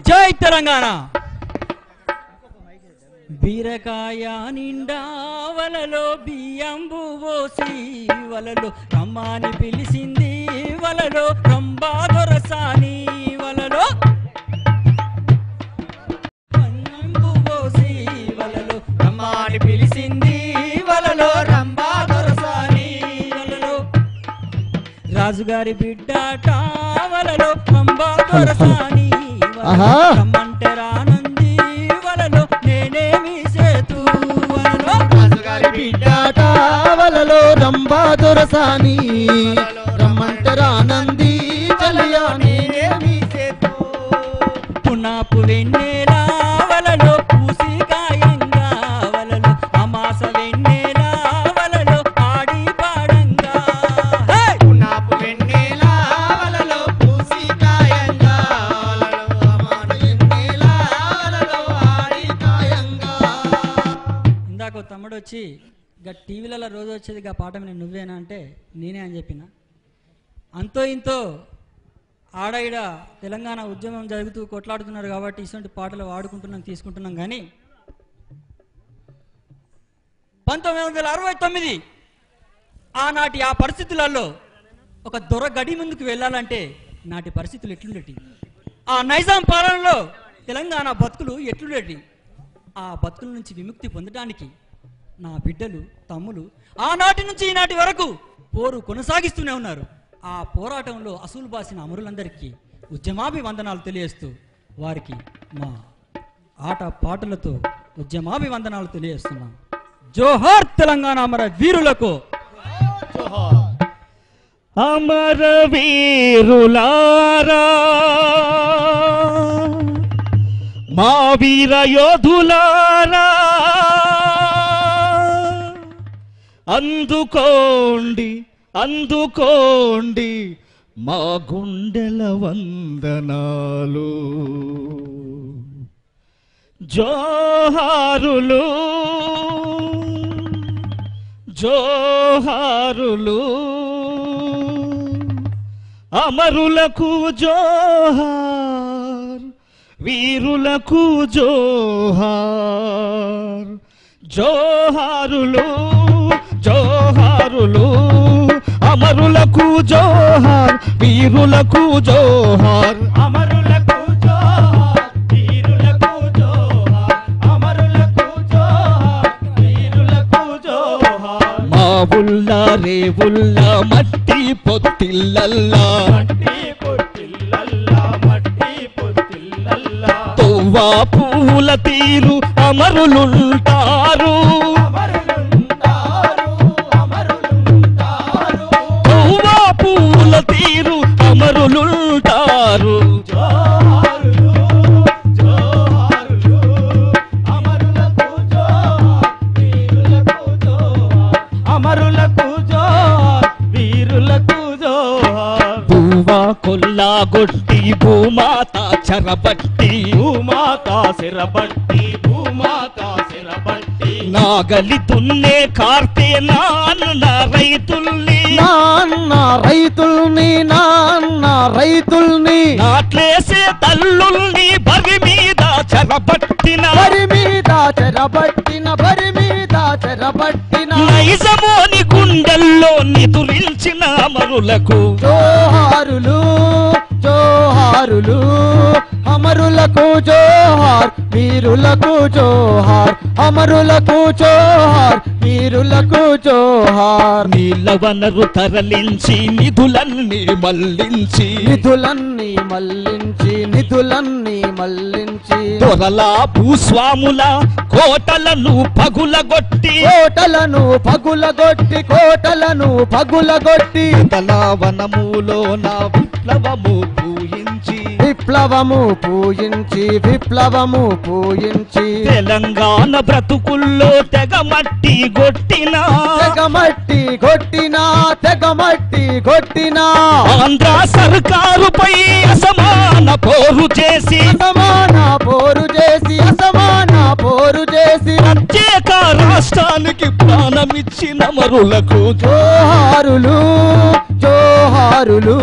జై తెలంగాణ. బీరకాయ నిండా వలలో బియ్యంబు పోసి వలలో రమ్మని పిలిచింది వలలో రంబా దొరసాని వలలో బియ్యంబు పోసి వలలో రమ్మని పిలిచింది వలలో రంబా దొరసాని వలలో రాజుగారి బిడ్డాట వలలో రంబా దొరసాని రమ్మంటే రానంది వలలో నేనేమి సేతు వలలో రాజుగారి బిడ్డాట వలలో రంబా దొరసాని రమ్మంటే రానంది చలియా నేనేమి సేతు పునాపు వెన్నెలా వలలో పూసి కాయంగా వలలో అమాస వెన్నెలా వలలో ఆడి పాడంగా పునాపు వెన్నెలా వలలో పూసి కాయంగా ఇందాక తమ్ముడు వచ్చి ఇక టీవీలలో రోజు వచ్చేది ఇక పాట మీద నువ్వేనా అంటే నేనే అని చెప్పిన. అంతో ఇంతో ఆడయిడ తెలంగాణ ఉద్యమం జరుగుతూ కొట్లాడుతున్నారు కాబట్టి ఇటువంటి పాటలు వాడుకుంటున్నాం తీసుకుంటున్నాం. కానీ 1969 ఆనాటి ఆ పరిస్థితులలో ఒక దొర గడి ముందుకు వెళ్ళాలంటే నాటి పరిస్థితులు ఎట్లుండేటి, ఆ నైజాం పాలనలో తెలంగాణ బతుకులు ఎట్లుండేటి, ఆ బతుకుల నుంచి విముక్తి పొందడానికి నా బిడ్డలు తమ్ములు ఆనాటి నుంచి ఈనాటి వరకు పోరు కొనసాగిస్తూనే ఉన్నారు. ఆ పోరాటంలో అసూలు బాసిన అమరులందరికీ ఉద్యమాభివందనాలు తెలియజేస్తూ వారికి మా ఆట పాటలతో ఉద్యమాభివందనాలు తెలియజేస్తున్నాం. జోహార్ తెలంగాణ అమర వీరులకు. అమర వీరులారా మా వీర యోధులారా అందుకోండి అందుకోండి మా గుండెల వందనాలు. జోహారులు జోహారులు అమరులకు జోహార్ వీరులకు జోహార్. జోహారులు జోహారులు అమరులకు జోహార్ వీరులకు జోహార్. అమరులకు జోహార్ వీరులకు జోహార్. అమరులకు జోహార్ వీరులకు జోహార్. మా ఉల్లా రేవుల్లా మట్టి పొత్తిల్లల్లా మట్టి పొత్తిల్లల్లా మట్టి పొత్తిల్లల్లా తోవా పూల తీరు అమరులుంటారు. తోవా పూల తీరు అమరులుంటారు. జోహారులు జోహారులు అమరులకు జోహార్ వీరులకు జోహార్. అమరులకు జోహార్ వీరులకు జోహార్. భూమా కొల్లాగొట్టి భూమాత చెరబట్టి భూమాత సిరబట్టి భూమాత సిరబట్టి నాగలి దున్నే కార్తె నాన్న రైతుల్ని నాన్న రైతుల్ని నాన్న రైతుల్ని నాట్లేసే తల్లుల్ని బరి మీద చెరబట్టిన బరి మీద చెరబట్టిన బరి మీద చెరబట్టిన నైజమోని గుండెల్లో నిదురించిన అమరులకు జోహారులు జోహారులు అమరులకు జోహార్ వీరులకు జోహార్. అమరులకు జోహార్ వీరులకు జోహార్. నీళ్ళ వనరు తరలించి నిధులన్నీ మళ్లించి నిధులన్నీ మళ్లించి నిధులన్నీ మళ్లించి దొరలా భూస్వాముల కోటలను పగులగొట్టి కోటలను పగులగొట్టి కోటలను పగులగొట్టి తలా వనములో నా విప్లవము పూయించి విప్లవము పూయించి విప్లవము పూయించి తెలంగాణ బ్రతుకుల్లో తెగమట్టి కొట్టినా తెగమట్టి కొట్టినా తెగమట్టి కొట్టినా ఆంధ్ర సర్కారుపై అసమాన పోరు చేసి అసమాన పోరు చేసి అసమాన పోరు చేసి ప్రత్యేక రాష్ట్రానికి ప్రాణమిచ్చిన అమరులకు జోహారులు జోహార్ జోహారులు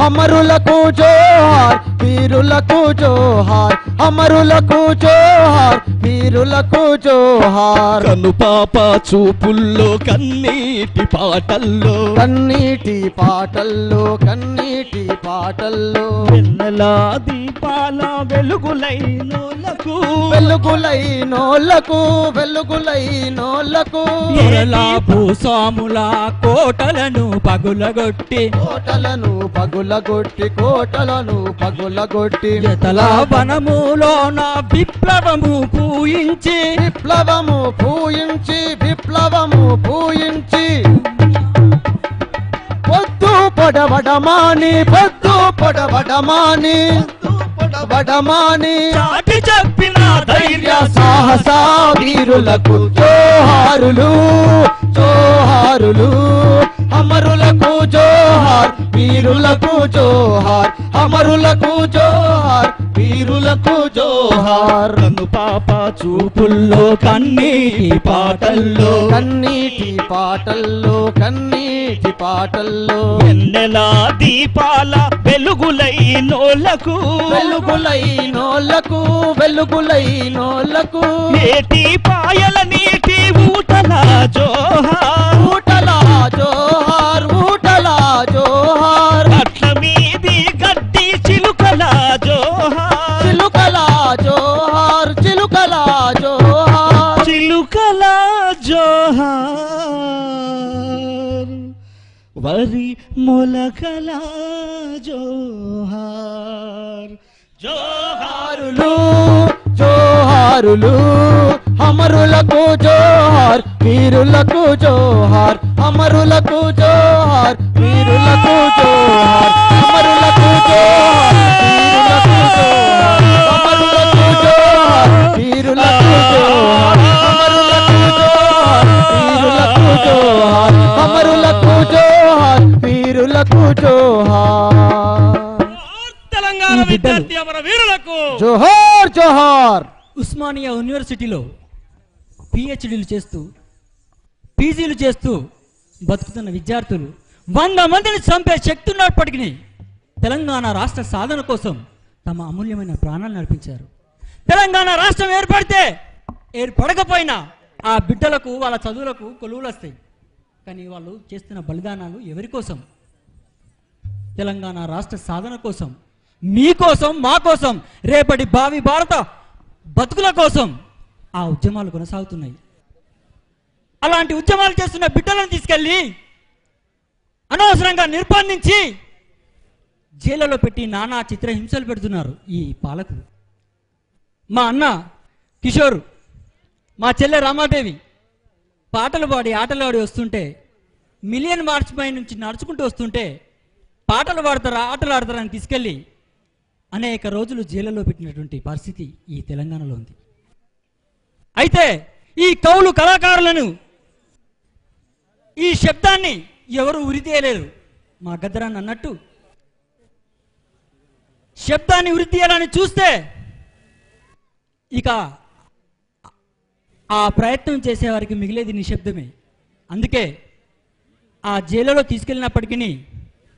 అమరులకు జోహార్ వీరులకు జోహార్ అమరులకు జోహార్ వీరులకు జోహార్ కనుపాప చూపుల్లో కన్నీటి పాటల్లో కన్నీటి పాటల్లో కన్నీటి పాటల్లో వెన్నెలా దీపాల వెలుగులైనోలకు వెలుగులైనోళ్లకు వెలుగులైనోళ్లకు ఎరలా భూస్వాముల కోటలను పగులగొట్టి కోటలను పగులగొట్టి కోటలను పగులగొట్టి ఎతల వనములోన విప్లవము పూయించి విప్లవము పూయించి విప్లవము పూయించి పొద్దు పొడవడమాని పొద్దు పొడవడమాని పొడవడమాని చాటి చెప్పిన ధైర్య సాహస వీరులకు జోహారులు జోహారులు అమరులకు జోహార్ వీరులకు జోహార్ అమరులకు జోహార్ వీరులకు జోహార్ కనుపాప చూపుల్లో కన్నీటి పాటల్లో కన్నీటి పాటల్లో కన్నీటి పాటల్లో వెన్నెలా దీపాల వెలుగులైనోళ్లకు వెలుగులైనోళ్లకు వెలుగులైనోళ్లకు నేటి పాయల నీటి ఊటల జోహార్ ఊటలా జోహార్ ఊటలా జోహార్ అట్ల మీది గడ్డి చిలుకల జోహార్ చిలుకలా జోహార్ చిలుకలా జోహార్ చిలుకల జోహార్ వరి మొలకల జోహార్ జోహారులు జోహారులు అమరులకు జోహార్ వీరులకు జోహార్ అమరులకు జోహార్ వీరులకు జోహార్ అమరులకు జోహార్ వీరులకు జోహార్ అమరులకు జోహార్ వీరులకు జోహార్ అమరులకు జోహార్ వీరులకు జోహార్ తెలంగాణ ఈ బిడ్డలు విద్యార్థి అమర వీరులకు జోహార్ జోహార్ ఉస్మానియా యూనివర్సిటీలో పిహెచ్డీలు చేస్తూ పీజీలు చేస్తూ బతుకుతున్న విద్యార్థులు 100 మందిని చంపే శక్తి ఉన్నప్పటికీ తెలంగాణ రాష్ట్ర సాధన కోసం తమ అమూల్యమైన ప్రాణాలు నడిపించారు. తెలంగాణ రాష్ట్రం ఏర్పడకపోయినా ఆ బిడ్డలకు వాళ్ళ చదువులకు కొలువులు వస్తాయి. కానీ వాళ్ళు చేస్తున్న బలిదానాలు ఎవరి కోసం? తెలంగాణ రాష్ట్ర సాధన కోసం, మీకోసం, మా కోసం, రేపటి భావి భారత బతుకుల కోసం ఆ ఉద్యమాలు కొనసాగుతున్నాయి. అలాంటి ఉద్యమాలు చేస్తున్న బిడ్డలను తీసుకెళ్ళి అనవసరంగా నిర్బంధించి జైళ్ళలో పెట్టి నానా చిత్రహింసలు పెడుతున్నారు ఈ పాలకులు. మా అన్న కిషోర్, మా చెల్లె రామాదేవి పాటలు పాడి ఆటలు ఆడి వస్తుంటే, మిలియన్ మార్చ్ పై నుంచి నడుచుకుంటూ వస్తుంటే పాటలు పాడతారా ఆటలు ఆడతారా అని తీసుకెళ్ళి అనేక రోజులు జైళ్ళలో పెట్టినటువంటి పరిస్థితి ఈ తెలంగాణలో ఉంది. అయితే ఈ కవులు కళాకారులను, ఈ శబ్దాన్ని ఎవరు ఉరితీయలేరు. మా గద్దరాన్ని అన్నట్టు శబ్దాన్ని ఉరితీయాలని చూస్తే ఇక ఆ ప్రయత్నం చేసేవారికి మిగిలేది నిశ్శబ్దమే. అందుకే ఆ జైలులో తీసుకెళ్ళినప్పటికీ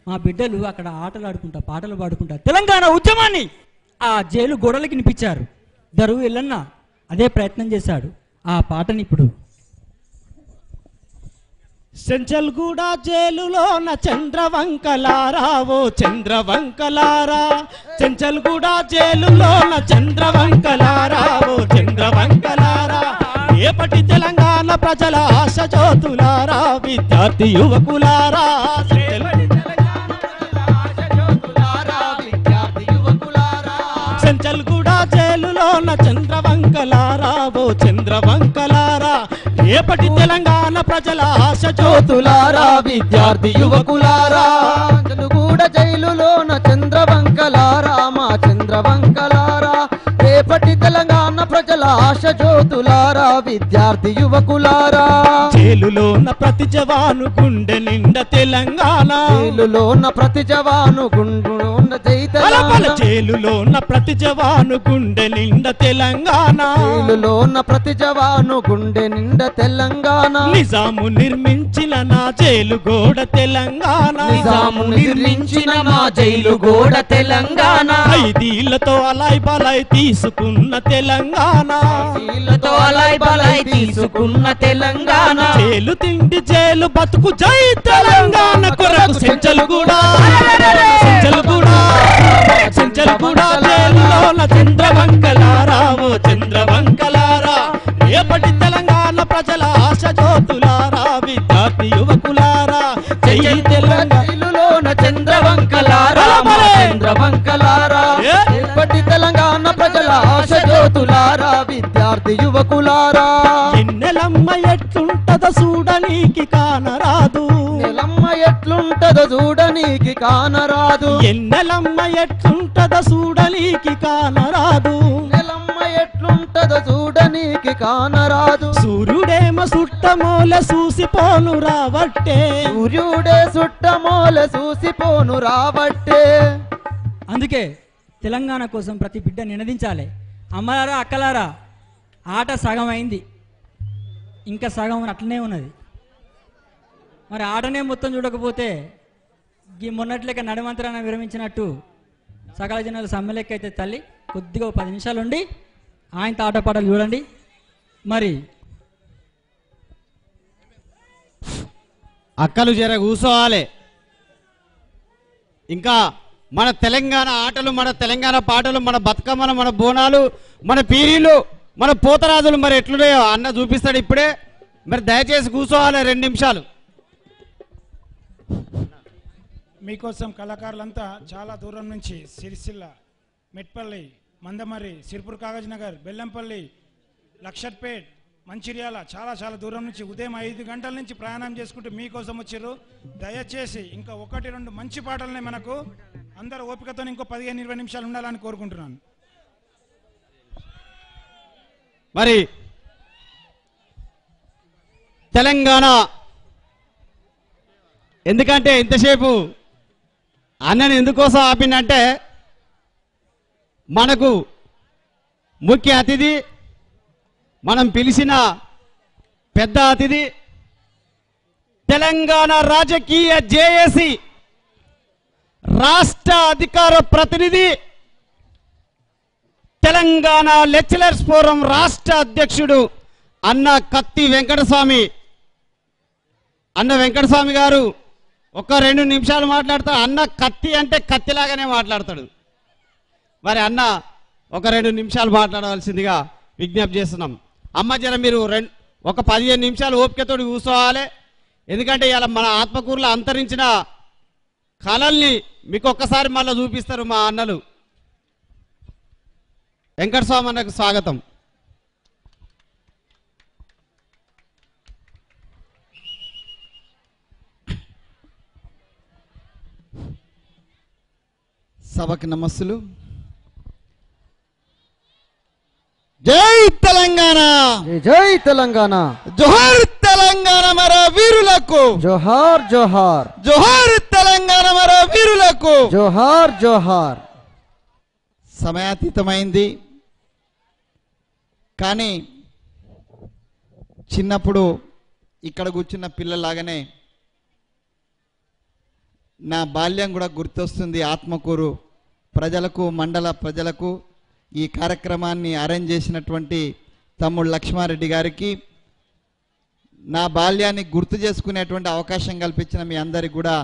మా బిడ్డలు అక్కడ ఆటలు ఆడుకుంటా పాటలు పాడుకుంటా తెలంగాణ ఉద్యమాన్ని ఆ జైలు గోడలకి వినిపించారు. దరువు ఎల్లన్న అదే ప్రయత్నం చేశాడు. ఆ పాటని ఇప్పుడు సెంచల్గూడ జైలులోన చంద్రవంకలారా, ఓ చంద్రవంకలారా, చెంచల్గూడ జైలులోన చంద్రవంకలారా, ఓ చంద్రవంకలారా, ఏపటి తెలంగాణ ప్రజల ఆశ జ్యోతులారా, విద్యార్థి యువకులారా, సెంచల్గూడ జైలులోన చంద్రవంకలారా, ఓ చంద్రవంకలారా, ఏపటి తెలంగాణ ప్రజల ఆశ జ్యోతులారా, విద్యార్థి యువకులారా, చెంచల్గూడ జైలులోన చంద్రవంకలారా, మా చంద్రవంకలారా, రేపటి తెలంగాణ ప్రజల ఆశ జ్యోతులారా, విద్యార్థి యువకులారా జైలులోన ప్రతి జవాను గుండె నిండా తెలంగాణ జైలులోన ప్రతి జవాను గుండె జై తెలంగాణ జైలులోన ప్రతి జవాను గుండె నిండా తెలంగాణ జైలులోన ప్రతి జవాను గుండె నిండా తెలంగాణ నిజాము నిర్మించిన నా జైలు గోడ తెలంగాణ నిజాము నిర్మించిన మా జైలు గోడ తెలంగాణ ఖైదీలతో అలాయ్ బలాయ్ తీసుకున్న తెలంగాణ ఖైదీలతో అలాయ్ బలాయ్ తీసుకున్న తెలంగాణ జైలు తిండి జైలు బతుకు జై తెలంగాణ కొరకు సెంచల్గూడ జైలులోన చంద్రవంకలారా ఓ చంద్రవంకలారా రేపటి తెలంగాణ ప్రజల ఆశ జ్యోతులారా విద్యార్థి యువకులారా జై తెలంగాణ జైలులోన చంద్రవంకలారా మా చంద్రవంకలారా రేపటి తెలంగాణ ప్రజల ఆశ జ్యోతులారా విద్యార్థి యువకులారా ఎన్నెలమ్మ ఎట్లుంటదో చూడనీకి కానరాదు నెలమ్మ ఎట్లుంటదో చూడనీకి కానరాదు ఎన్నెలమ్మ ఎట్లుంటదో చూడనీకి కానరాదు నెలమ్మ ఎట్లుంటదో చూడనీకి కానరాదు సూర్యుడేమో సుట్టమూల చూసిపోను రావట్టే సూర్యుడే సుట్టమూల చూసిపోను రావట్టే అందుకే తెలంగాణ కోసం ప్రతి బిడ్డ నినదించాలి. అమ్మలారా అక్కలారా, ఆట సగం అయింది, ఇంకా సగం అట్లనే ఉన్నది. మరి ఆటనే మొత్తం చూడకపోతే ఈ మొన్నట్లేక నడిమంతరాన విరమించినట్టు సకల జనాలు సమ్మెలెక్కైతే తల్లి కొద్దిగా 10 నిమిషాలు ఉండి ఆయనతో ఆటపాటలు చూడండి. మరి అక్కలు జర కూసోవాలి. ఇంకా మన తెలంగాణ ఆటలు, మన తెలంగాణ పాటలు, మన బతుకమ్మలు, మన బోనాలు, మన పీరీలు, మన పోతరాజులు మరి ఎట్లున్నాయో అన్న చూపిస్తాడు ఇప్పుడే. మరి దయచేసి కూసోవాలి 2 నిమిషాలు. మీకోసం కళాకారులంతా చాలా దూరం నుంచి సిరిసిల్ల, మెట్పల్లి, మందమర్రి, సిర్పూర్ కాగజ్ నగర్, బెల్లంపల్లి, లక్షట్పేట్, మంచిర్యాల చాలా దూరం నుంచి ఉదయం 5 గంటల నుంచి ప్రయాణం చేసుకుంటూ మీకోసం వచ్చారు. దయచేసి ఇంకా 1-2 మంచి పాటలనే మనకు అందరూ ఓపికతో ఇంకో 15-20 నిమిషాలు ఉండాలని కోరుకుంటున్నాను. మరి తెలంగాణ ఎందుకంటే ఇంతసేపు అన్నని ఎందుకోసం ఆపిందంటే మనకు ముఖ్య అతిథి, మనం పిలిచిన పెద్ద అతిథి, తెలంగాణ రాజకీయ జేఏసీ రాష్ట్ర అధికార ప్రతినిధి, తెలంగాణ లెక్చరర్స్ ఫోరం రాష్ట్ర అధ్యక్షుడు అన్న కత్తి వెంకటస్వామి. అన్న వెంకటస్వామి గారు ఒక 2 నిమిషాలు మాట్లాడతా. అన్న కత్తి అంటే కత్తిలాగానే మాట్లాడతాడు. మరి అన్న ఒక 2 నిమిషాలు మాట్లాడవలసిందిగా విజ్ఞప్తి చేస్తున్నాం. అమ్మ జర మీరు ఒక 15 నిమిషాలు ఓపికతోటి కూర్చోవాలి. ఎందుకంటే ఇలా మన ఆత్మకూరులో అంతరించిన కళల్ని మీకు ఒక్కసారి మళ్ళీ చూపిస్తారు మా అన్నలు. వెంకటస్వామి అన్నకు స్వాగతం. సభకి నమస్సులు. జై తెలంగాణ, జై తెలంగాణ, జోహార్ తెలంగాణ మర వీరులకు, జోహార్ జోహార్, జోహార్ తెలంగాణ మర వీరులకు, జోహార్ జోహార్. సమయాతీతమైంది కానీ చిన్నప్పుడు ఇక్కడ కూర్చున్న పిల్లలాగానే నా బాల్యం కూడా గుర్తొస్తుంది. ఆత్మకూరు ప్రజలకు, మండల ప్రజలకు ఈ కార్యక్రమాన్ని అరేంజ్ చేసినటువంటి తమ్ముడు లక్ష్మారెడ్డి గారికి, నా బాల్యాన్ని గుర్తు చేసుకునేటువంటి అవకాశం కల్పించిన మీ అందరికి కూడా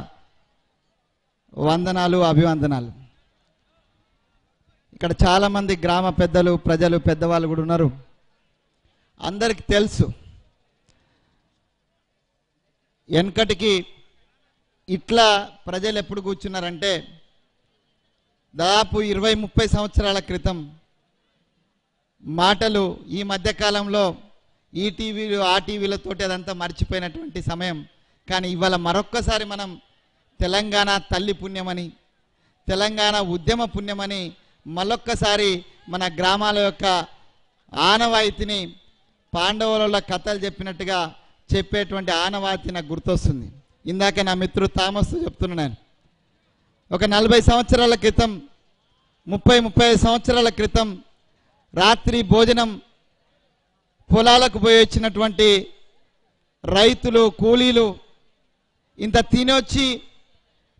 వందనాలు, అభివందనాలు. ఇక్కడ చాలామంది గ్రామ పెద్దలు, ప్రజలు, పెద్దవాళ్ళు కూడా ఉన్నారు. అందరికి తెలుసు వెనకటికి ఇట్లా ప్రజలు ఎప్పుడు కూర్చున్నారంటే దాదాపు 20-30 సంవత్సరాల క్రితం మాటలు. ఈ మధ్యకాలంలో ఈ టీవీలు, ఆ టీవీలతోటి అదంతా మర్చిపోయినటువంటి సమయం. కానీ ఇవాళ మరొక్కసారి మనం తెలంగాణ తల్లి పుణ్యమని, తెలంగాణ ఉద్యమ పుణ్యమని మళ్ళొక్కసారి మన గ్రామాల యొక్క ఆనవాయితీని పాండవుల కథలు చెప్పినట్టుగా చెప్పేటువంటి ఆనవాతి నాకు గుర్తొస్తుంది. ఇందాక నా మిత్రుడు థామస్ చెప్తున్నాను. నేను ఒక 40 సంవత్సరాల క్రితం 30-35 సంవత్సరాల క్రితం రాత్రి భోజనం పొలాలకు పోయి వచ్చినటువంటి రైతులు కూలీలు ఇంత తినొచ్చి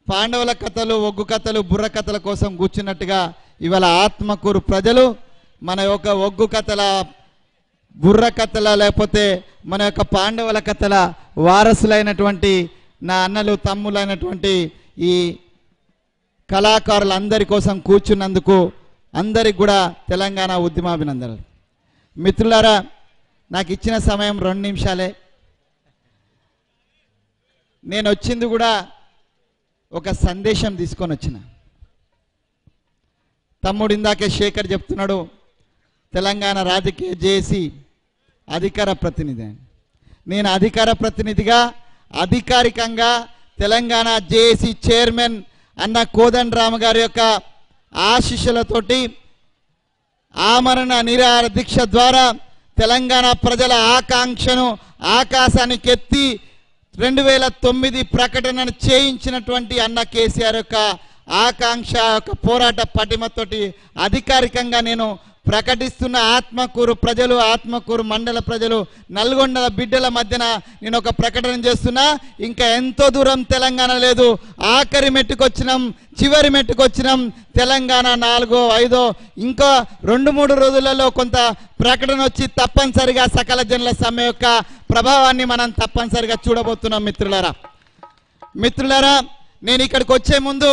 పాండవుల కథలు ఒగ్గు కథలు బుర్ర కథల కోసం కూర్చున్నట్టుగా ఇవాళ ఆత్మకూరు ప్రజలు మన యొక్క ఒగ్గు కథల బుర్ర కథల లేకపోతే మన యొక్క పాండవుల కథల వారసులైనటువంటి నా అన్నలు తమ్ములైనటువంటి ఈ కళాకారులందరి కోసం కూర్చున్నందుకు అందరికి కూడా తెలంగాణ ఉద్యమాభినందనలు. మిత్రులారా, నాకు ఇచ్చిన సమయం 2 నిమిషాలే. నేను వచ్చింది కూడా ఒక సందేశం తీసుకొని వచ్చిన. తమ్ముడు ఇందాకే శేఖర్ చెప్తున్నాడు తెలంగాణ రాజకీయ జేఏసీ అధికార ప్రతినిధి. నేను అధికార ప్రతినిధిగా అధికారికంగా తెలంగాణ జేఏసీ చైర్మన్ అన్న కోదండరామ గారి యొక్క ఆశీస్సులతోటి ఆమరణ నిరాహార దీక్ష ద్వారా తెలంగాణ ప్రజల ఆకాంక్షను ఆకాశానికి ఎత్తి 2009 ప్రకటనను చేయించినటువంటి అన్న కేసీఆర్ యొక్క ఆకాంక్ష యొక్క పోరాట పటిమతోటి అధికారికంగా నేను ప్రకటిస్తున్న ఆత్మకూరు ప్రజలు, ఆత్మకూరు మండల ప్రజలు, నల్గొండ బిడ్డల మధ్యన నేను ఒక ప్రకటన చేస్తున్నా. ఇంకా ఎంతో దూరం తెలంగాణ లేదు, ఆఖరి మెట్టుకొచ్చినాం, చివరి మెట్టుకొచ్చినాం. తెలంగాణ 4, 5 ఇంకా 2-3 రోజులలో కొంత ప్రకటన వచ్చి తప్పనిసరిగా సకల జనుల సమ్మె యొక్క ప్రభావాన్ని మనం తప్పనిసరిగా చూడబోతున్నాం. మిత్రులారా, నేను ఇక్కడికి వచ్చే ముందు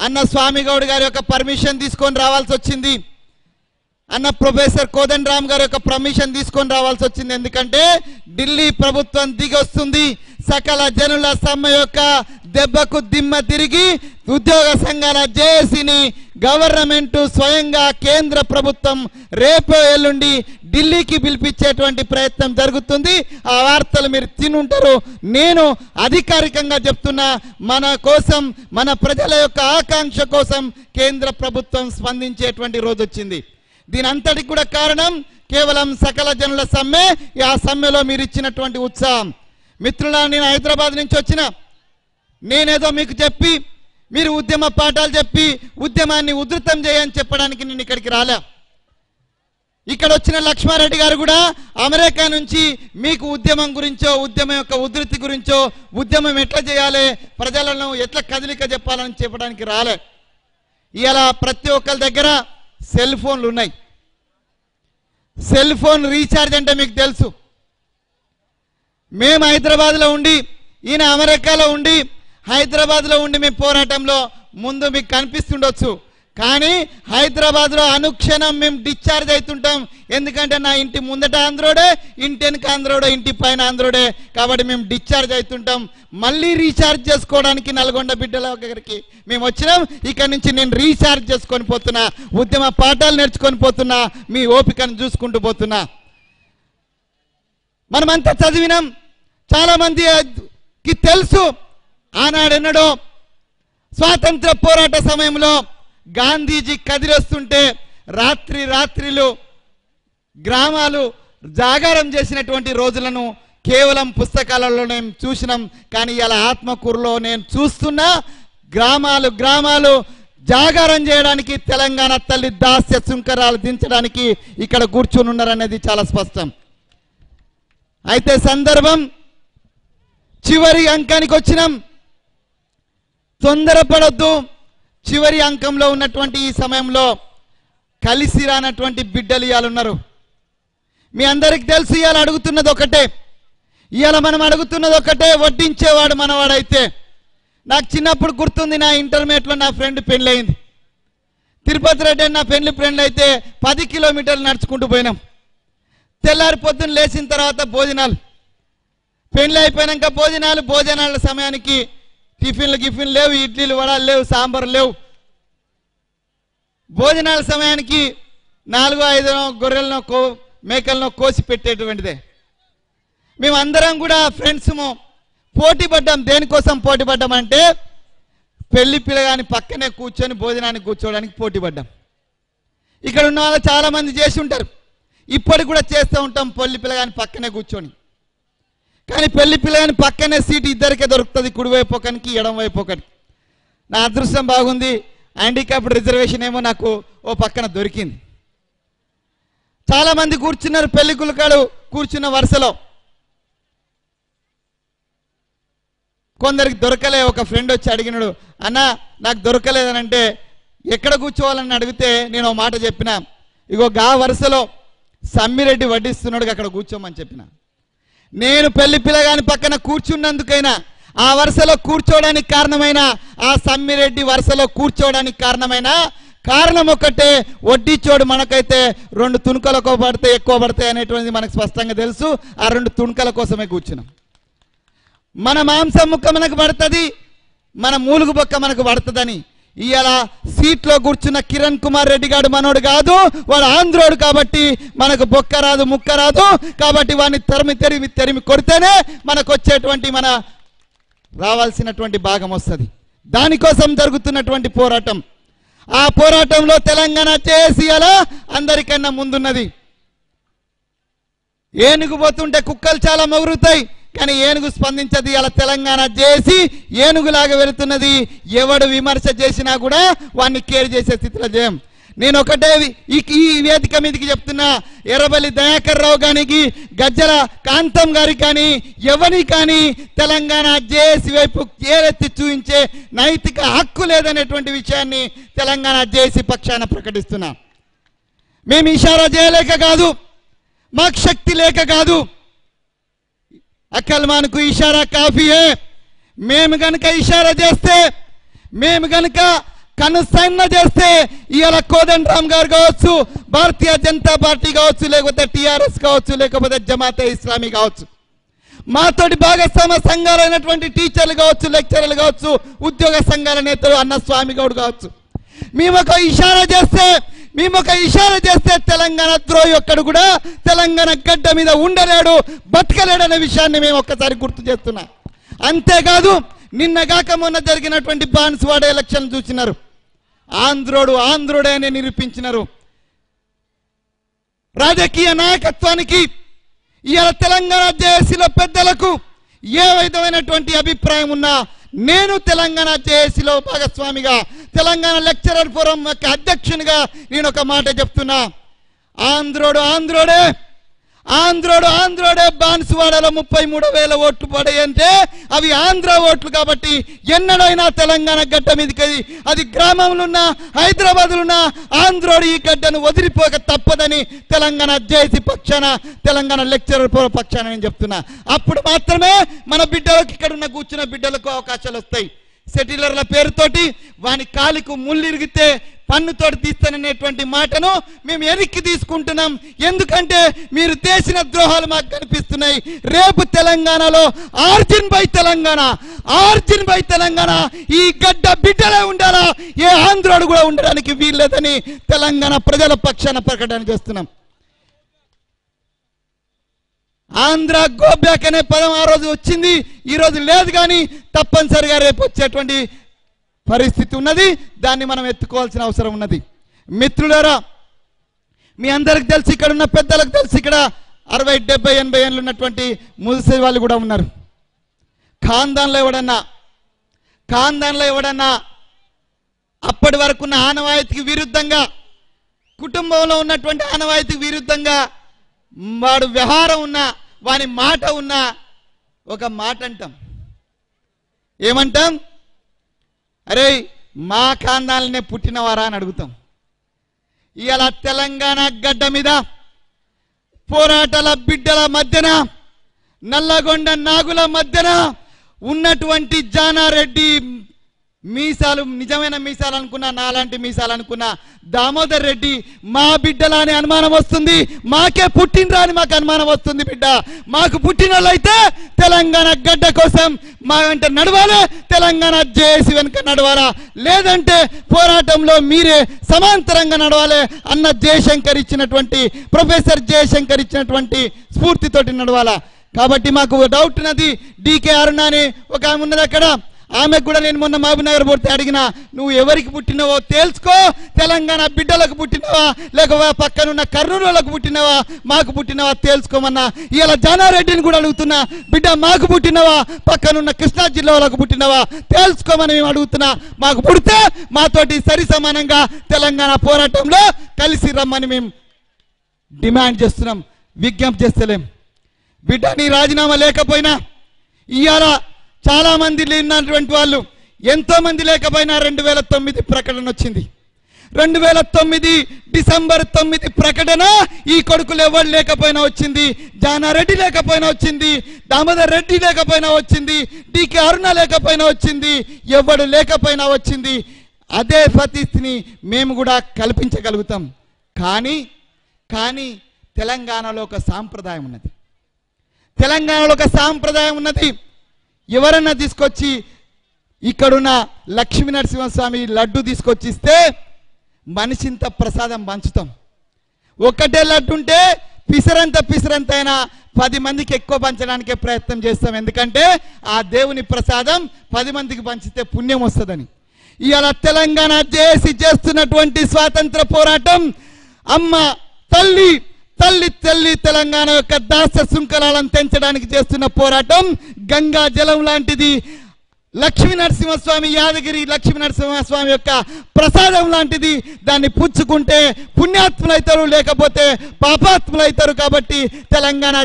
అన్న స్వామి గౌడ్ గారి యొక్క పర్మిషన్ తీసుకొని రావాల్సి వచ్చింది. అన్న ప్రొఫెసర్ కోదండరామ్ గారి యొక్క పర్మిషన్ తీసుకొని రావాల్సి వచ్చింది. ఎందుకంటే ఢిల్లీ ప్రభుత్వం దిగొస్తుంది. సకల జనుల సమ్మె యొక్క దెబ్బకు దిమ్మ తిరిగి ఉద్యోగ సంఘాల జేఏసీని గవర్నమెంట్ స్వయంగా కేంద్ర ప్రభుత్వం రేపో ఎల్లుండి ఢిల్లీకి పిలిపించేటువంటి ప్రయత్నం జరుగుతుంది. ఆ వార్తలు మీరు తినుంటారు. నేను అధికారికంగా చెప్తున్నా, మన కోసం, మన ప్రజల యొక్క ఆకాంక్ష కోసం కేంద్ర ప్రభుత్వం స్పందించేటువంటి రోజు వచ్చింది. దీని అంతటికి కూడా కారణం కేవలం సకల జనుల సమ్మె. ఆ సమ్మెలో మీరు ఇచ్చినటువంటి ఉత్సాహం. మిత్రులారా, నేను హైదరాబాద్ నుంచి వచ్చిన, నేనేదో మీకు చెప్పి మీరు ఉద్యమ పాఠాలు చెప్పి ఉద్యమాన్ని ఉధృతం చేయని చెప్పడానికి నేను ఇక్కడికి రాలే. ఇక్కడ వచ్చిన లక్ష్మారెడ్డి గారు కూడా అమెరికా నుంచి మీకు ఉద్యమం గురించో, ఉద్యమం యొక్క ఉధృతి గురించో, ఉద్యమం ఎట్లా చేయాలి, ప్రజలను ఎట్లా కదలిక చెప్పాలని చెప్పడానికి రాలే. ఇలా ప్రతి ఒక్కరి దగ్గర సెల్ ఫోన్లు ఉన్నాయి. సెల్ ఫోన్ రీఛార్జ్ అంటే మీకు తెలుసు. మేము హైదరాబాద్లో ఉండి, ఈయన అమెరికాలో ఉండి, హైదరాబాద్లో ఉండి మేము పోరాటంలో ముందు మీకు కనిపిస్తుండొచ్చు. కానీ హైదరాబాద్లో అనుక్షణం మేము డిశ్చార్జ్ అవుతుంటాం. ఎందుకంటే నా ఇంటి ముందట ఆంధ్రోడే, ఇంటి వెనుక ఆంధ్రోడే, ఇంటి పైన ఆంధ్రోడే. కాబట్టి మేము డిశ్చార్జ్ అవుతుంటాం. మళ్ళీ రీఛార్జ్ చేసుకోవడానికి నల్గొండ బిడ్డల దగ్గరికి మేము వచ్చినాం. ఇక్కడ నుంచి నేను రీఛార్జ్ చేసుకొని పోతున్నా, ఉద్యమ పాఠాలు నేర్చుకొని పోతున్నా, మీ ఓపికను చూసుకుంటూ పోతున్నా. మనమంతా చదివినాం. చాలా మందికి తెలుసు, ఆనాడెన్నడో స్వాతంత్ర పోరాట సమయంలో గాంధీజీ కదిలొస్తుంటే రాత్రిలు గ్రామాలు జాగారం చేసినటువంటి రోజులను కేవలం పుస్తకాలలో నేను చూసినాం. కానీ ఇలా ఆత్మకూరులో నేను చూస్తున్నా, గ్రామాలు జాగారం చేయడానికి తెలంగాణ తల్లి దాస్య సుంకరాలు దించడానికి ఇక్కడ కూర్చుని ఉన్నారనేది చాలా స్పష్టం. అయితే సందర్భం చివరి అంకానికి వచ్చినాం. తొందరపడొద్దు. చివరి అంకంలో ఉన్నటువంటి ఈ సమయంలో కలిసి రానటువంటి బిడ్డలు ఇవాళ ఉన్నారు. మీ అందరికి తెలుసు, ఇవాళ అడుగుతున్నది ఒకటే, ఇవాళ మనం అడుగుతున్నది ఒకటే, వడ్డించేవాడు మనవాడైతే. నాకు చిన్నప్పుడు గుర్తుంది, నా ఇంటర్మీడియట్లో నా ఫ్రెండ్ పెళ్ళయింది. తిరుపతి రెడ్డి నా ఫ్రెండ్ అయితే 10 కిలోమీటర్లు నడుచుకుంటూ పోయినాం. తెల్లారి పొద్దున్న లేచిన తర్వాత భోజనాలు, పెళ్ళి అయిపోయినాక భోజనాల సమయానికి టిఫిన్లు లేవు, ఇడ్లీలు వడాలు లేవు, సాంబార్ లేవు. భోజనాల సమయానికి 4-5 గొర్రెలను మేకలను కోసి పెట్టేటువంటిదే. మేమందరం కూడా ఫ్రెండ్స్ పోటీ పడ్డాం. దేనికోసం పోటీ పడ్డామంటే పెళ్లి పిల్లగాని పక్కనే కూర్చొని భోజనానికి కూర్చోవడానికి పోటీ పడ్డాం. ఇక్కడ ఉన్న వాళ్ళు చాలా మంది చేసి ఉంటారు. ఇప్పటికి కూడా చేస్తూ ఉంటాం పెళ్లి పిల్లగాని పక్కనే కూర్చొని. కానీ పెళ్లి పిల్లగాని పక్కనే సీటు ఇద్దరికే దొరుకుతుంది, కుడివైపు ఒకరికి ఎడం వైపు ఒకరికి. నా అదృష్టం బాగుంది, హ్యాండిక్యాప్డ్ రిజర్వేషన్ ఏమో నాకు ఓ పక్కన దొరికింది. చాలామంది కూర్చున్నారు పెళ్లి కులకాడు కూర్చున్న వరుసలో. కొందరికి దొరకలే. ఒక ఫ్రెండ్ వచ్చి అడిగినాడు, అన్న నాకు దొరకలేదనంటే ఎక్కడ కూర్చోవాలని అడిగితే నేను ఒక మాట చెప్పిన, ఇగో గా వరుసలో సమ్మిరెడ్డి వడ్డిస్తున్నాడు అక్కడ కూర్చోమని చెప్పిన. నేను పెళ్లి పిల్లగాని పక్కన కూర్చున్నందుకైనా ఆ వరుసలో కూర్చోవడానికి కారణమైన, ఆ సమ్మిరెడ్డి వరుసలో కూర్చోవడానికి కారణమైన కారణం ఒకటే, వడ్డీచోడు మనకైతే 2 తుణుకలకు పడితే ఎక్కువ పడతాయి అనేటువంటిది మనకు స్పష్టంగా తెలుసు. ఆ 2 తుణుకల కోసమే కూర్చున్నాం. మన మాంసం ముక్క మనకు పడుతుంది, మన మూలుగు బొక్క మనకు పడుతుందని ఇవాళ సీట్లో కూర్చున్న కిరణ్ కుమార్ రెడ్డి గారు మనోడు కాదు, వాడు ఆంధ్రోడు కాబట్టి మనకు బొక్క రాదు ముక్క రాదు. కాబట్టి వాడిని తరిమి కొడితేనే మనకు వచ్చేటువంటి మన రావాల్సినటువంటి భాగం వస్తుంది. దానికోసం జరుగుతున్నటువంటి పోరాటం. ఆ పోరాటంలో తెలంగాణ చేసి అలా అందరికన్నా ముందున్నది. ఏనుగు పోతుంటే కుక్కలు చాలా మొగురుతాయి, కానీ ఏనుగు స్పందించది. అలా తెలంగాణ చేసి ఏనుగులాగా వెళుతున్నది. ఎవడు విమర్శ చేసినా కూడా వాడిని కేర్ చేసే స్థితిలో చేయం. నేను ఒకటే ఈ వేదిక మీదకి చెప్తున్నా, ఎర్రబల్లి దయాకర్ రావు గారికి, గజ్జల కాంతం గారికి కానీ ఎవరి కానీ తెలంగాణ జేఏసీ వైపు ఏరెత్తి చూపించే నైతిక హక్కు లేదనేటువంటి విషయాన్ని తెలంగాణ జేఏసీ పక్షాన ప్రకటిస్తున్నా. మేము ఇషారా చేయలేక కాదు, మాకు శక్తి లేక కాదు, అక్కల్మాన్కు ఇషారా కాఫీయే. మేము గనక ఇషారా చేస్తే, మేము గనక కనుసైన చేస్తే ఇవాళ కోదండరామ్ గారు కావచ్చు, భారతీయ జనతా పార్టీ కావచ్చు, లేకపోతే టీఆర్ఎస్ కావచ్చు, లేకపోతే జమాతే ఇస్లామీ కావచ్చు, మాతోటి భాగస్వామ్య సంఘాలైనటువంటి టీచర్లు కావచ్చు, లెక్చరర్లు కావచ్చు, ఉద్యోగ సంఘాల నేతలు అన్న స్వామి గౌడ్ కావచ్చు, మేము ఒక ఇషారా చేస్తే తెలంగాణ ద్రోహి ఒక్కడు కూడా తెలంగాణ గడ్డ మీద ఉండలేడు, బతకలేడనే విషయాన్ని మేము ఒక్కసారి గుర్తు చేస్తున్నా. అంతేకాదు, నిన్నగాక మొన్న జరిగినటువంటి బాన్స్వాడ ఎలక్షన్ చూసినారు. ఆంధ్రుడే అని నిరూపించినారు. రాజకీయ నాయకత్వానికి ఇవాళ తెలంగాణ జేఏసీలో పెద్దలకు ఏ విధమైనటువంటి అభిప్రాయం ఉన్నా, నేను తెలంగాణ జేఏసీలో భాగస్వామిగా, తెలంగాణ లెక్చరర్ ఫోరం యొక్క అధ్యక్షునిగా నేను ఒక మాట చెప్తున్నా. ఆంధ్రోడే బాన్సువాడలో 33,000 ఓట్లు పడాయంటే అవి ఆంధ్ర ఓట్లు. కాబట్టి ఎన్నడైనా తెలంగాణ గడ్డ మీదకి, అది గ్రామంలో ఉన్న హైదరాబాద్లో ఉన్న ఆంధ్రోడు ఈ గడ్డను వదిలిపోక తప్పదని తెలంగాణ జేఏసీ పక్షాన, తెలంగాణ లెక్చరర్ పక్షాన నేను చెప్తున్నా. అప్పుడు మాత్రమే మన బిడ్డలకు, ఇక్కడ ఉన్న కూర్చున్న బిడ్డలకు అవకాశాలు వస్తాయి. సెటిలర్ల పేరుతోటి వాని కాలికు ముళ్ళిరిగితే పన్నుతోటి తీస్తాననేటువంటి మాటను మేము వెనక్కి తీసుకుంటున్నాం. ఎందుకంటే మీరు చేసిన ద్రోహాలు మాకు కనిపిస్తున్నాయి. రేపు తెలంగాణలో ఆర్జిన్ బై తెలంగాణ ఈ గడ్డ బిడ్డలే ఉండాలా, ఏ ఆంధ్రోడు కూడా ఉండడానికి వీల్లేదని తెలంగాణ ప్రజల పక్షాన ప్రకటన చేస్తున్నాం. ఆంధ్ర గోబ్యాక్ అనే పదం ఆ రోజు వచ్చింది, ఈ రోజు లేదు, కానీ తప్పనిసరిగా రేపు వచ్చేటువంటి పరిస్థితి ఉన్నది. దాన్ని మనం ఎత్తుకోవాల్సిన అవసరం ఉన్నది. మిత్రులారా, మీ అందరికి తెలిసి, ఇక్కడ ఉన్న పెద్దలకు తెలిసి, ఇక్కడ 60, 70, 80 ఏళ్ళు ఉన్నటువంటి ముసలి వాళ్ళు కూడా ఉన్నారు. ఖాందాన్లో ఎవడన్నా అప్పటి వరకు ఉన్న ఆనవాయితీకి విరుద్ధంగా, కుటుంబంలో ఉన్నటువంటి ఆనవాయితీకి విరుద్ధంగా వాడు వ్యవహారం ఉన్నా, వాని మాట ఉన్నా, ఒక మాట అంటాం. ఏమంటాం? అరే మా ఖాందాలనే పుట్టినవారా అని అడుగుతాం. ఇలా తెలంగాణ గడ్డ మీద పోరాటాల బిడ్డల మధ్యన, నల్లగొండ నాగుల మధ్యన ఉన్నటువంటి జానారెడ్డి మీసాలు, నిజమైన మీసాలు అనుకున్నా, నాలాంటి మీసాలు అనుకున్నా దామోదర్ రెడ్డి మా బిడ్డలా అని అనుమానం వస్తుంది. మాకే పుట్టినరా అని మాకు అనుమానం వస్తుంది. బిడ్డ మాకు పుట్టిన వాళ్ళైతే తెలంగాణ గడ్డ కోసం మా వెంట నడవాలి, తెలంగాణ జేఏసీ వెనుక నడవాలా, లేదంటే పోరాటంలో మీరే సమాంతరంగా నడవాలి అన్న జయశంకర్ ఇచ్చినటువంటి, ప్రొఫెసర్ జయశంకర్ ఇచ్చినటువంటి స్ఫూర్తితోటి నడవాలా. కాబట్టి మాకు డౌట్ ఉన్నది. డీకే అరుణ అని ఒక ఆమె ఉన్నది అక్కడ, ఆమెకు కూడా నేను మొన్న మహబూబ్నగర్ పోతే అడిగిన, నువ్వు ఎవరికి పుట్టినవో తేల్చుకో, తెలంగాణ బిడ్డలకు పుట్టినవా లేక పక్కనున్న కర్నూలులకు పుట్టినవా మాకు పుట్టినవా తేల్చుకోమన్నా. ఇలా జానారెడ్డిని కూడా అడుగుతున్నా, బిడ్డ మాకు పుట్టినవా పక్కనున్న కృష్ణా జిల్లాలకు పుట్టినవా తేల్చుకోమని మేము అడుగుతున్నా. మాకు పుడితే మాతోటి సరి సమానంగా తెలంగాణ పోరాటంలో కలిసి రమ్మని మేము డిమాండ్ చేస్తున్నాం, విజ్ఞప్తి చేస్తలేం. బిడ్డ నీ రాజీనామా లేకపోయినా ఇవాళ చాలా మంది లేనటువంటి వాళ్ళు ఎంతో మంది లేకపోయినా 2009 ప్రకటన వచ్చింది. 2009 డిసెంబర్ 9 ప్రకటన ఈ కొడుకులు ఎవరు లేకపోయినా వచ్చింది, జానారెడ్డి లేకపోయినా వచ్చింది, దామోదర్ రెడ్డి లేకపోయినా వచ్చింది, డికే అరుణ లేకపోయినా వచ్చింది, ఎవడు లేకపోయినా వచ్చింది. అదే పరిస్థితిని మేము కూడా కల్పించగలుగుతాం. కానీ తెలంగాణలో ఒక సాంప్రదాయం ఉన్నది, తెలంగాణలో ఒక సాంప్రదాయం ఉన్నది. ఎవరన్నా తీసుకొచ్చి ఇక్కడున్న లక్ష్మీ నరసింహస్వామి లడ్డు తీసుకొచ్చి ఇస్తే మనిషింత ప్రసాదం పంచుతాం. ఒక్కటే లడ్డు ఉంటే పిసరంతైనా 10 మందికి ఎక్కువ పంచడానికే ప్రయత్నం చేస్తాం. ఎందుకంటే ఆ దేవుని ప్రసాదం 10 మందికి పంచితే పుణ్యం వస్తుందని. ఇవాళ తెలంగాణ చేస్తున్నటువంటి స్వాతంత్ర పోరాటం అమ్మ తల్లి తెలంగాణ యొక్క దాస శృంఖలాలను తెంచడానికి చేస్తున్న పోరాటం గంగా జలం లాంటిది. లక్ష్మీ నరసింహస్వామి యాదగిరి లక్ష్మీ నరసింహస్వామి యొక్క ప్రసాదం లాంటిది. దాన్ని పుచ్చుకుంటే పుణ్యాత్ములైతారు, లేకపోతే పాపాత్ములైతారు. కాబట్టి తెలంగాణ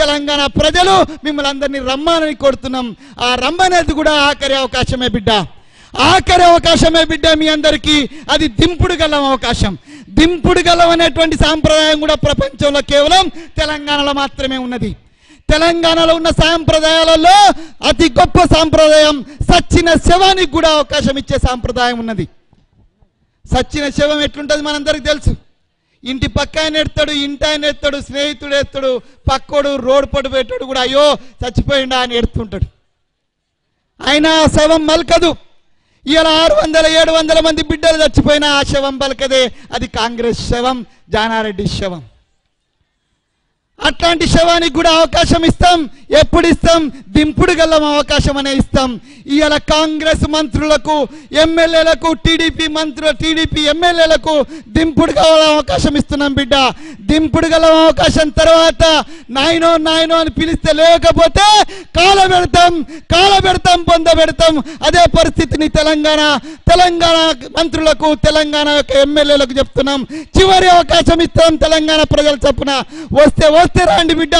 తెలంగాణ ప్రజలు మిమ్మల్ని అందరినీ రమ్మని కోరుతున్నాం. ఆ రమ్మనేది కూడా ఆఖరి అవకాశమే బిడ్డ, ఆఖరి అవకాశమే బిడ్డ మీ అందరికీ. అది దింపుడు గలం అవకాశం. దింపుడు గలం అనేటువంటి సాంప్రదాయం కూడా ప్రపంచంలో కేవలం తెలంగాణలో మాత్రమే ఉన్నది. తెలంగాణలో ఉన్న సాంప్రదాయాలలో అతి గొప్ప సాంప్రదాయం సచ్చిన శవానికి కూడా అవకాశం ఇచ్చే సాంప్రదాయం ఉన్నది. సచ్చిన శవం ఎట్లుంటుంది మనందరికి తెలుసు. ఇంటి పక్క ఆయన ఎడతాడు, ఇంటి ఆయన ఎత్తాడు, స్నేహితుడు ఎత్తాడు, పక్కోడు రోడ్డు పడు పెట్టాడు కూడా అయ్యో చచ్చిపోయిండా అని ఎడుతుంటాడు. అయినా శవం మల్కదు. ఇలా 600-700 మంది బిడ్డలు చచ్చిపోయినా ఆ శవం పలకదే. అది కాంగ్రెస్ శవం, జానారెడ్డి శవం. అట్లాంటి శవానికి కూడా అవకాశం ఇస్తాం. ఎప్పుడు ఇస్తాం? దింపుడు గల్లం అవకాశం అనే ఇస్తాం. ఇవాళ కాంగ్రెస్ మంత్రులకు, ఎమ్మెల్యేలకు, టీడీపీ ఎమ్మెల్యేలకు దింపుడు గల అవకాశం ఇస్తున్నాం బిడ్డ. దింపుడు గల అవకాశం తర్వాత నాయనో అని పిలిస్తే లేకపోతే కాలబెడతాం పొందబెడతాం. అదే పరిస్థితిని తెలంగాణ మంత్రులకు, తెలంగాణ యొక్క ఎమ్మెల్యేలకు చెప్తున్నాం. చివరి అవకాశం ఇస్తాం తెలంగాణ ప్రజల చొప్పున. వస్తే రాండి బిడ్డ,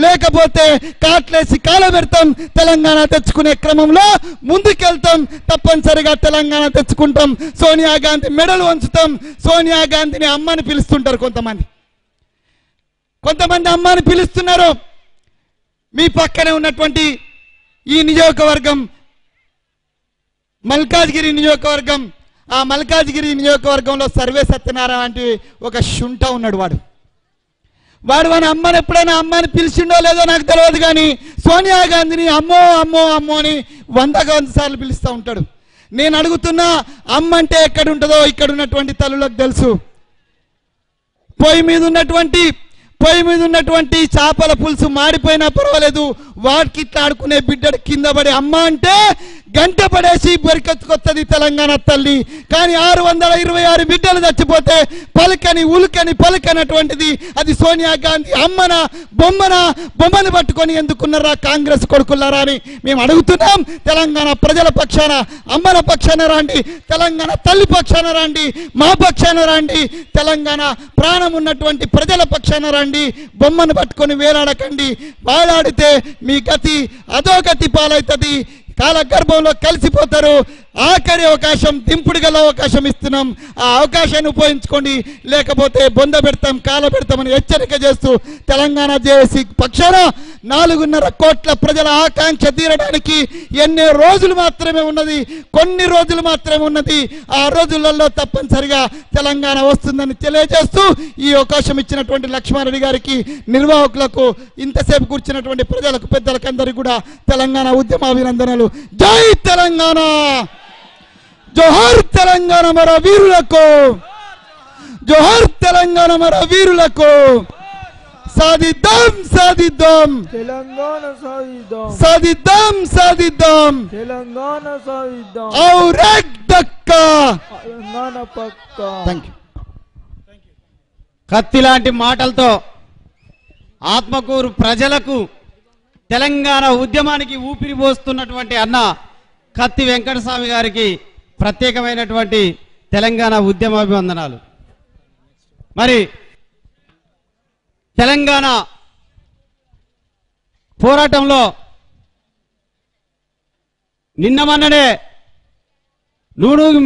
లేకపోతే కాట్లేసి కాలబెడతాం. తెలంగాణ తెచ్చుకునే క్రమంలో ముందుకెళ్తాం. తప్పనిసరిగా తెలంగాణ తెచ్చుకుంటాం. సోనియా గాంధీ మెడలు వంచుతాం. సోనియా గాంధీని అమ్మని పిలుస్తుంటారు కొంతమంది అమ్మని పిలుస్తున్నారు. మీ పక్కనే ఉన్నటువంటి ఈ నియోజకవర్గం మల్కాజ్గిరి నియోజకవర్గం. ఆ మల్కాజ్గిరి నియోజకవర్గంలో సర్వే సత్యనారాయణ అంటే ఒక శుంఠ ఉన్నాడు. వాడు మన అమ్మని ఎప్పుడైనా అమ్మని పిలిచిండో లేదో నాకు తెలియదు, కానీ సోనియా గాంధీని అమ్మో అని 100 సార్లు పిలుస్తూ ఉంటాడు. నేను అడుగుతున్నా, అమ్మ అంటే ఎక్కడ ఉంటుందో ఇక్కడ ఉన్నటువంటి తల్లులకు తెలుసు. పొయ్యి మీద ఉన్నటువంటి చేపల పులుసు మాడిపోయినా పర్వాలేదు, వాడికి ఇట్లా ఆడుకునే బిడ్డడు కింద పడి అమ్మ అంటే గంట పడేసి బరికెత్తుకొస్తుంది తెలంగాణ తల్లి. కానీ 626 బిడ్డలు చచ్చిపోతే పలకనటువంటిది అది సోనియా గాంధీ బొమ్మను పట్టుకొని ఎందుకున్నారా కాంగ్రెస్ కొడుకున్నారా అని మేము అడుగుతున్నాం. తెలంగాణ ప్రజల పక్షాన, అమ్మల పక్షాన రాండి, తెలంగాణ తల్లి పక్షాన రాండి, మా పక్షాన రాండి, తెలంగాణ ప్రాణం ఉన్నటువంటి ప్రజల పక్షాన రాండి. బొమ్మను పట్టుకొని వేలాడకండి. వేలాడితే మీ గతి అధోగతి పాలవుతుంది. కాలగర్భంలో కలిసిపోతారు. ఆఖరి అవకాశం, దింపుడు గల అవకాశం ఇస్తున్నాం. ఆ అవకాశాన్ని ఉపయోగించుకోండి, లేకపోతే బొంద పెడతాం, కాల పెడతామని హెచ్చరిక చేస్తూ తెలంగాణ జేఏసీ పక్షాన 4.5 కోట్ల ప్రజల ఆకాంక్ష తీరడానికి కొన్ని రోజులు మాత్రమే ఉన్నది. ఆ రోజులలో తప్పనిసరిగా తెలంగాణ వస్తుందని తెలియజేస్తూ ఈ అవకాశం ఇచ్చినటువంటి లక్ష్మారెడ్డి గారికి, నిర్వాహకులకు, ఇంతసేపు కూర్చున్నటువంటి ప్రజలకు, పెద్దలకు అందరికీ కూడా తెలంగాణ ఉద్యమ అభినందనలు. జై తెలంగాణ, జోహార్ తెలంగాణ మన వీరులకు, జోహార్ తెలంగాణ మన వీరులకు. సాధిద్దాం సాధిద్దాం తెలంగాణ సాధిద్దాం సాధిద్దాం సాధిద్దాం తెలంగాణ సాధిద్దాం ఔరక్ దక్కా. తెలంగాణ పక్క. Thank you. కత్తి లాంటి మాటలతో ఆత్మకూరు ప్రజలకు తెలంగాణ ఉద్యమానికి ఊపిరి పోస్తున్నటువంటి అన్న కత్తి వెంకటస్వామి గారికి ప్రత్యేకమైనటువంటి తెలంగాణ ఉద్యమాభివందనాలు. మరి తెలంగాణ పోరాటంలో నిన్న మొన్ననే నూనూగు